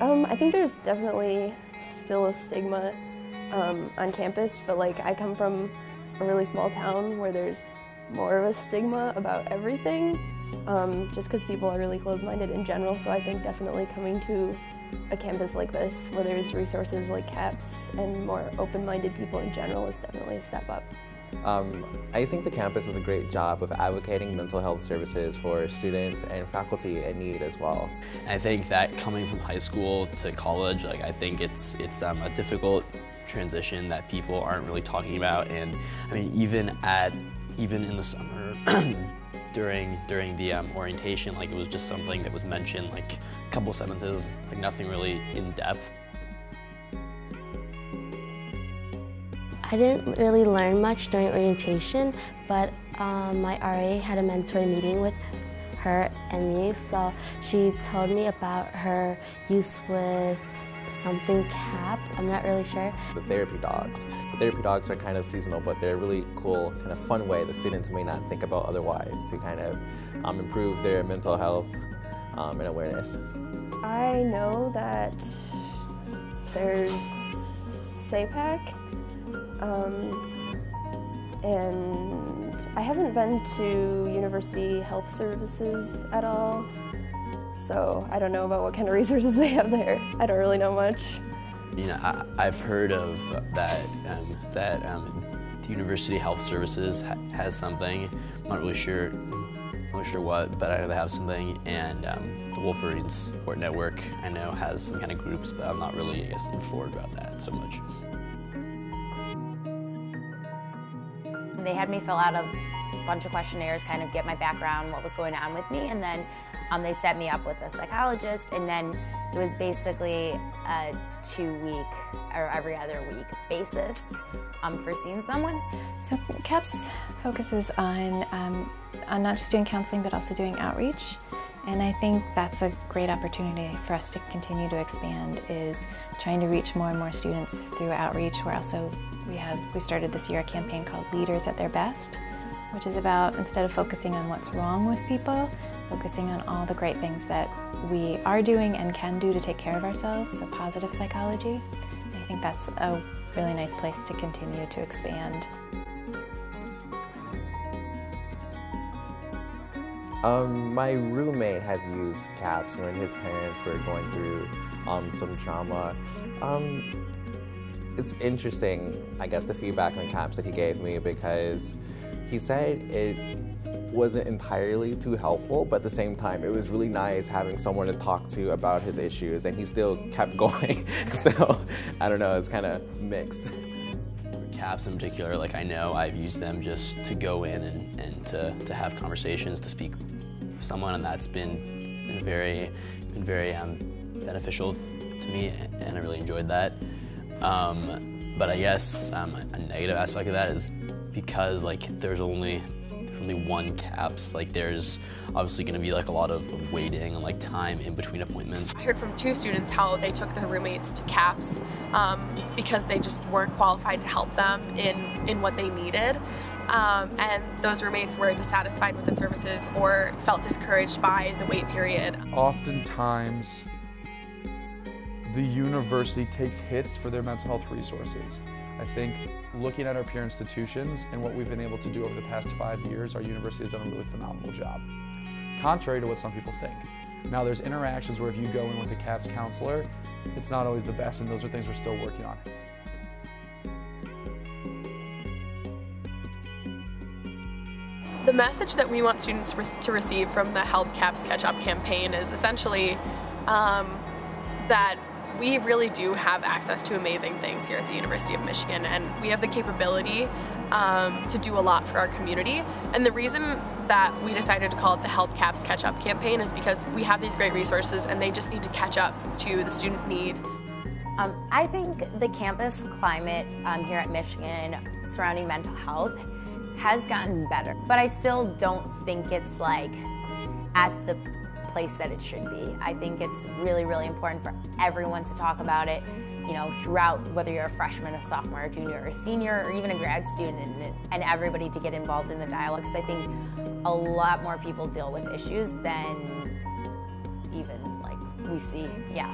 I think there's definitely still a stigma on campus, but like I come from a really small town where there's more of a stigma about everything, just because people are really closed-minded in general. So I think definitely coming to a campus like this where there's resources like CAPS and more open-minded people in general is definitely a step up. I think the campus does a great job of advocating mental health services for students and faculty in need as well. I think that coming from high school to college, like I think it's a difficult transition that people aren't really talking about. And I mean, even in the summer during the orientation, like it was just something that was mentioned, like a couple sentences, like nothing really in depth. I didn't really learn much during orientation, but my RA had a mandatory meeting with her and me, so she told me about her use with something CAPS, I'm not really sure. The therapy dogs. The therapy dogs are kind of seasonal, but they're a really cool, kind of fun way that students may not think about otherwise to kind of improve their mental health and awareness. I know that there's SAPAC, and I haven't been to University Health Services at all, so I don't know about what kind of resources they have there. I don't really know much. You know, I've heard of that the University Health Services has something. I'm not really sure what, but I know they have something, and the Wolverine Support Network I know has some kind of groups, but I'm not really, I guess, informed about that so much. They had me fill out a bunch of questionnaires, kind of get my background, what was going on with me, and then they set me up with a psychologist, and then it was basically a 2-week or every other week basis for seeing someone. So CAPS focuses on not just doing counseling but also doing outreach, and I think that's a great opportunity for us to continue to expand, is trying to reach more and more students through outreach. We started this year a campaign called Leaders at Their Best, which is about, instead of focusing on what's wrong with people, focusing on all the great things that we are doing and can do to take care of ourselves, so positive psychology. And I think that's a really nice place to continue to expand. My roommate has used CAPS when his parents were going through some trauma. It's interesting, I guess, the feedback on CAPS that he gave me, because he said it wasn't entirely too helpful, but at the same time, it was really nice having someone to talk to about his issues, and he still kept going. So, I don't know, it's kind of mixed. CAPS in particular, like I know I've used them just to go in and to have conversations, to speak with someone, and that's been very beneficial to me, and I really enjoyed that. But I guess a negative aspect of that is because like there's only one CAPS, like there's obviously going to be like a lot of waiting and like time in between appointments. I heard from 2 students how they took their roommates to CAPS because they just weren't qualified to help them in what they needed. And those roommates were dissatisfied with the services or felt discouraged by the wait period. Oftentimes, the university takes hits for their mental health resources. I think looking at our peer institutions and what we've been able to do over the past 5 years, our university has done a really phenomenal job, contrary to what some people think. Now, there's interactions where if you go in with a CAPS counselor, it's not always the best, and those are things we're still working on. The message that we want students to receive from the Help CAPS Catch Up campaign is essentially that we really do have access to amazing things here at the University of Michigan, and we have the capability to do a lot for our community. And the reason that we decided to call it the Help CAPS Catch Up campaign is because we have these great resources and they just need to catch up to the student need. I think the campus climate here at Michigan surrounding mental health has gotten better, but I still don't think it's like at the place that it should be. I think it's really, really important for everyone to talk about it, you know, throughout, whether you're a freshman, a sophomore, a junior, or a senior, or even a grad student, and everybody to get involved in the dialogue, because I think a lot more people deal with issues than even like we see, yeah.